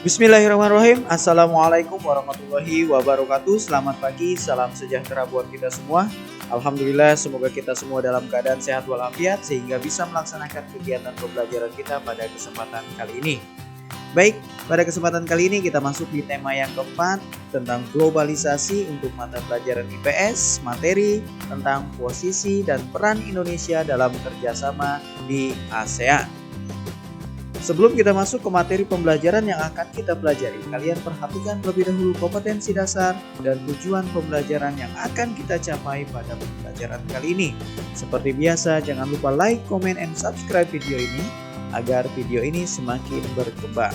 Bismillahirrahmanirrahim. Assalamualaikum warahmatullahi wabarakatuh. Selamat pagi, salam sejahtera buat kita semua. Alhamdulillah, semoga kita semua dalam keadaan sehat walafiat sehingga bisa melaksanakan kegiatan pembelajaran kita pada kesempatan kali ini. Baik, pada kesempatan kali ini kita masuk di tema yang keempat tentang globalisasi untuk mata pelajaran IPS, materi tentang posisi dan peran Indonesia dalam kerjasama di ASEAN. Sebelum kita masuk ke materi pembelajaran yang akan kita pelajari, kalian perhatikan terlebih dahulu kompetensi dasar dan tujuan pembelajaran yang akan kita capai pada pembelajaran kali ini. Seperti biasa, jangan lupa like, comment, and subscribe video ini agar video ini semakin berkembang.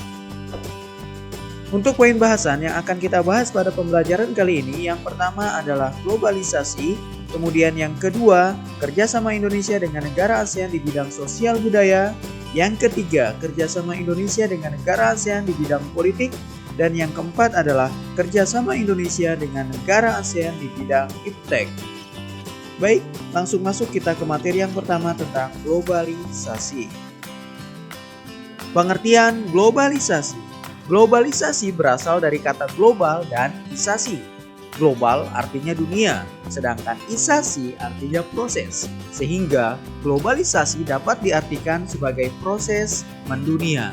Untuk poin bahasan yang akan kita bahas pada pembelajaran kali ini, yang pertama adalah globalisasi, kemudian yang kedua, kerjasama Indonesia dengan negara ASEAN di bidang sosial budaya, yang ketiga, kerjasama Indonesia dengan negara ASEAN di bidang politik, dan yang keempat adalah kerjasama Indonesia dengan negara ASEAN di bidang iptek. Baik, langsung masuk kita ke materi yang pertama tentang globalisasi. Pengertian globalisasi. Globalisasi berasal dari kata global dan isasi. Global artinya dunia, sedangkan isasi artinya proses. Sehingga globalisasi dapat diartikan sebagai proses mendunia.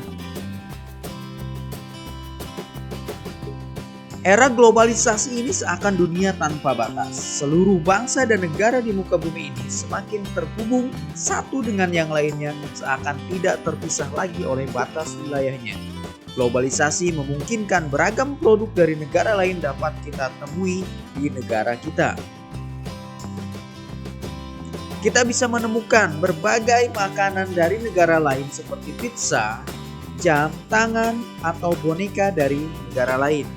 Era globalisasi ini seakan dunia tanpa batas. Seluruh bangsa dan negara di muka bumi ini semakin terhubung satu dengan yang lainnya, seakan tidak terpisah lagi oleh batas wilayahnya. Globalisasi memungkinkan beragam produk dari negara lain dapat kita temui di negara kita. Kita bisa menemukan berbagai makanan dari negara lain seperti pizza, jam tangan, atau boneka dari negara lain.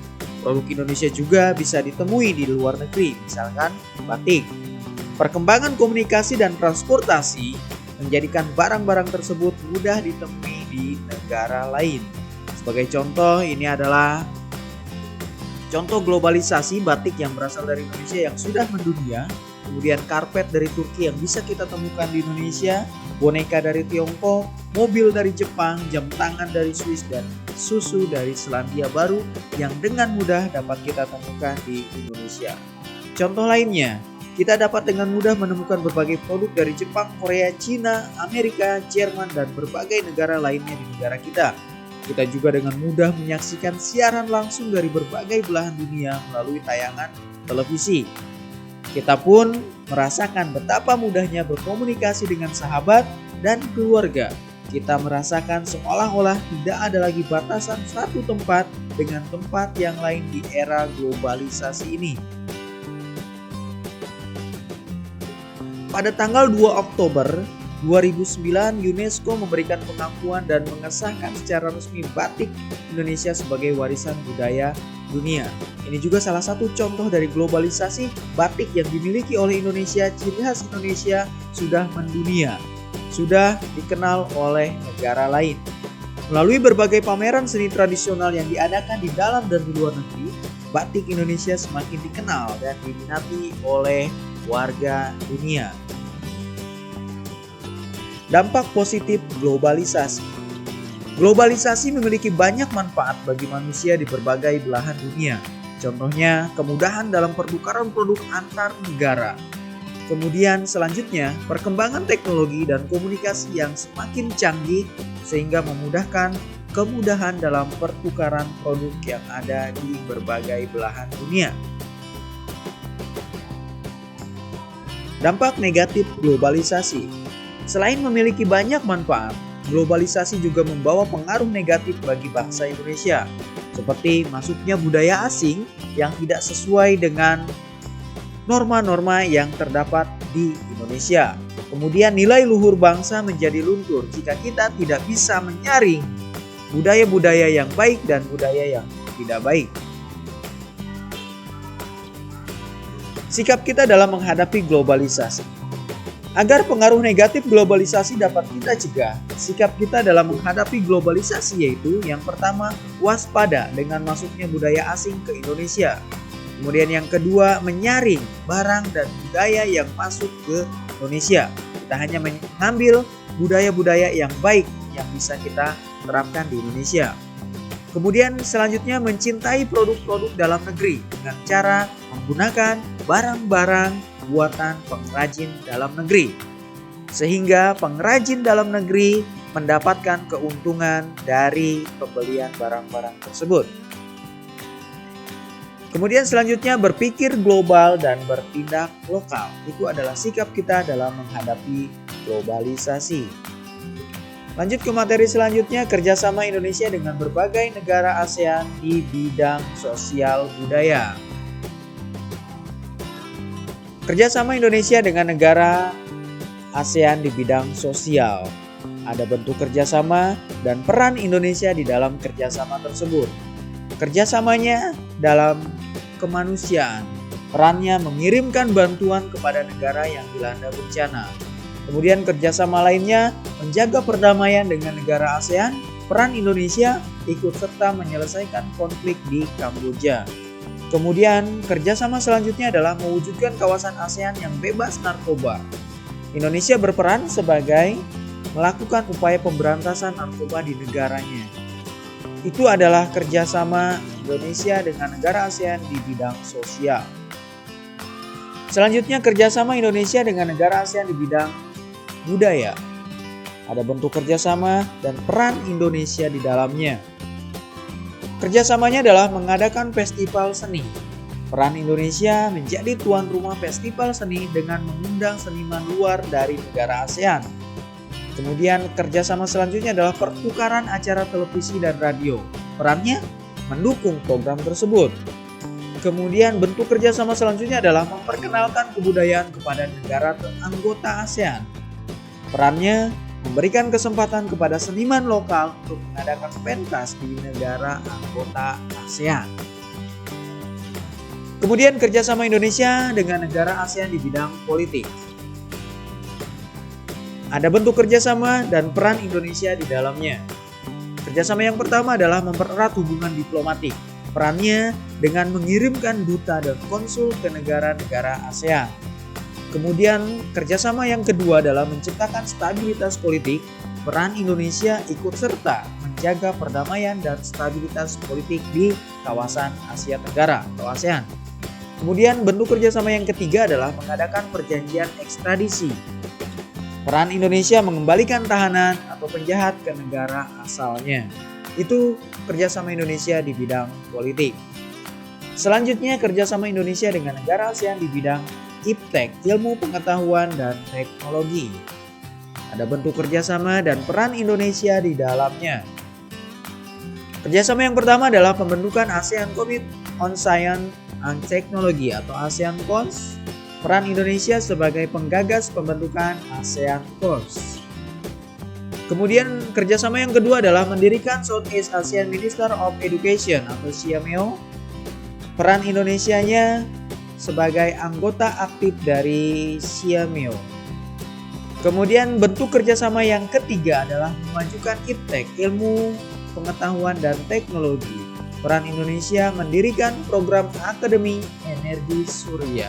Produk Indonesia juga bisa ditemui di luar negeri, misalkan batik. Perkembangan komunikasi dan transportasi menjadikan barang-barang tersebut mudah ditemui di negara lain. Sebagai contoh, ini adalah contoh globalisasi batik yang berasal dari Indonesia yang sudah mendunia. Kemudian karpet dari Turki yang bisa kita temukan di Indonesia, boneka dari Tiongkok, mobil dari Jepang, jam tangan dari Swiss, dan susu dari Selandia Baru yang dengan mudah dapat kita temukan di Indonesia. Contoh lainnya, kita dapat dengan mudah menemukan berbagai produk dari Jepang, Korea, Cina, Amerika, Jerman, dan berbagai negara lainnya di negara kita. Kita juga dengan mudah menyaksikan siaran langsung dari berbagai belahan dunia melalui tayangan televisi. Kita pun merasakan betapa mudahnya berkomunikasi dengan sahabat dan keluarga. Kita merasakan seolah-olah tidak ada lagi batasan satu tempat dengan tempat yang lain di era globalisasi ini. Pada tanggal 2 Oktober 2009, UNESCO memberikan pengakuan dan mengesahkan secara resmi batik Indonesia sebagai warisan budaya dunia. Ini juga salah satu contoh dari globalisasi batik yang dimiliki oleh Indonesia. Ciri khas Indonesia sudah mendunia, sudah dikenal oleh negara lain. Melalui berbagai pameran seni tradisional yang diadakan di dalam dan di luar negeri, batik Indonesia semakin dikenal dan diminati oleh warga dunia. Dampak positif globalisasi. Globalisasi memiliki banyak manfaat bagi manusia di berbagai belahan dunia. Contohnya, kemudahan dalam pertukaran produk antar negara. Kemudian selanjutnya, perkembangan teknologi dan komunikasi yang semakin canggih sehingga memudahkan kemudahan dalam pertukaran produk yang ada di berbagai belahan dunia. Dampak negatif globalisasi. Selain memiliki banyak manfaat, globalisasi juga membawa pengaruh negatif bagi bangsa Indonesia, seperti masuknya budaya asing yang tidak sesuai dengan norma-norma yang terdapat di Indonesia. Kemudian nilai luhur bangsa menjadi luntur jika kita tidak bisa menyaring budaya-budaya yang baik dan budaya yang tidak baik. Sikap kita dalam menghadapi globalisasi. Agar pengaruh negatif globalisasi dapat kita cegah, sikap kita dalam menghadapi globalisasi yaitu yang pertama, waspada dengan masuknya budaya asing ke Indonesia. Kemudian yang kedua, menyaring barang dan budaya yang masuk ke Indonesia. Kita hanya mengambil budaya-budaya yang baik yang bisa kita terapkan di Indonesia. Kemudian selanjutnya mencintai produk-produk dalam negeri dengan cara menggunakan barang-barang buatan pengrajin dalam negeri. Sehingga pengrajin dalam negeri mendapatkan keuntungan dari pembelian barang-barang tersebut. Kemudian selanjutnya berpikir global dan bertindak lokal. Itu adalah sikap kita dalam menghadapi globalisasi. Lanjut ke materi selanjutnya, kerjasama Indonesia dengan berbagai negara ASEAN di bidang sosial budaya. Kerjasama Indonesia dengan negara ASEAN di bidang sosial. Ada bentuk kerjasama dan peran Indonesia di dalam kerjasama tersebut. Kerjasamanya dalam kemanusiaan. Perannya mengirimkan bantuan kepada negara yang dilanda bencana. Kemudian kerjasama lainnya menjaga perdamaian dengan negara ASEAN. Peran Indonesia ikut serta menyelesaikan konflik di Kamboja. Kemudian kerjasama selanjutnya adalah mewujudkan kawasan ASEAN yang bebas narkoba. Indonesia berperan sebagai melakukan upaya pemberantasan narkoba di negaranya. Itu adalah kerjasama Indonesia dengan negara ASEAN di bidang sosial. Selanjutnya kerjasama Indonesia dengan negara ASEAN di bidang budaya. Ada bentuk kerjasama dan peran Indonesia di dalamnya. Kerjasamanya adalah mengadakan festival seni. Peran Indonesia menjadi tuan rumah festival seni dengan mengundang seniman luar dari negara ASEAN. Kemudian kerjasama selanjutnya adalah pertukaran acara televisi dan radio. Perannya mendukung program tersebut. Kemudian bentuk kerjasama selanjutnya adalah memperkenalkan kebudayaan kepada negara anggota ASEAN. Perannya memberikan kesempatan kepada seniman lokal untuk mengadakan pentas di negara anggota ASEAN. Kemudian kerjasama Indonesia dengan negara ASEAN di bidang politik. Ada bentuk kerjasama dan peran Indonesia di dalamnya. Kerjasama yang pertama adalah mempererat hubungan diplomatik. Perannya dengan mengirimkan duta dan konsul ke negara-negara ASEAN. Kemudian kerjasama yang kedua adalah menciptakan stabilitas politik. Peran Indonesia ikut serta menjaga perdamaian dan stabilitas politik di kawasan Asia Tenggara atau ASEAN. Kemudian bentuk kerjasama yang ketiga adalah mengadakan perjanjian ekstradisi. Peran Indonesia mengembalikan tahanan atau penjahat ke negara asalnya. Itu kerjasama Indonesia di bidang politik. Selanjutnya kerjasama Indonesia dengan negara ASEAN di bidang IPTEK, ilmu pengetahuan dan teknologi. Ada bentuk kerjasama dan peran Indonesia di dalamnya. Kerjasama yang pertama adalah pembentukan ASEAN Committee on Science and Technology atau ASEAN CONS. Peran Indonesia sebagai penggagas pembentukan ASEAN CONS. Kemudian kerjasama yang kedua adalah mendirikan Southeast Asian Minister of Education atau SIAMEO. Peran Indonesianya sebagai anggota aktif dari SIAMEO. Kemudian bentuk kerjasama yang ketiga adalah memajukan IPTEK, ilmu pengetahuan dan teknologi. Peran Indonesia mendirikan program Akademi Energi Surya.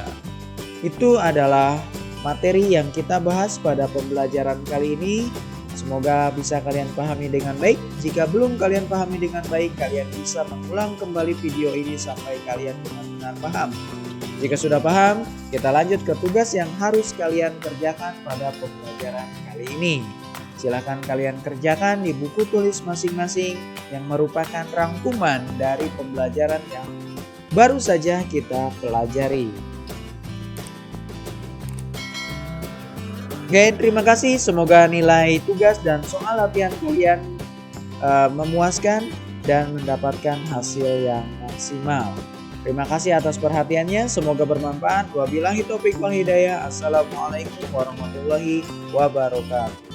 Itu adalah materi yang kita bahas pada pembelajaran kali ini. Semoga bisa kalian pahami dengan baik. Jika belum kalian pahami dengan baik, kalian bisa mengulang kembali video ini sampai kalian benar-benar paham. Jika sudah paham, kita lanjut ke tugas yang harus kalian kerjakan pada pembelajaran kali ini. Silahkan kalian kerjakan di buku tulis masing-masing yang merupakan rangkuman dari pembelajaran yang baru saja kita pelajari. Oke, terima kasih. Semoga nilai tugas dan soal latihan kalian memuaskan dan mendapatkan hasil yang maksimal. Terima kasih atas perhatiannya. Semoga bermanfaat. Wabillahi taufiq wal hidayah. Assalamualaikum warahmatullahi wabarakatuh.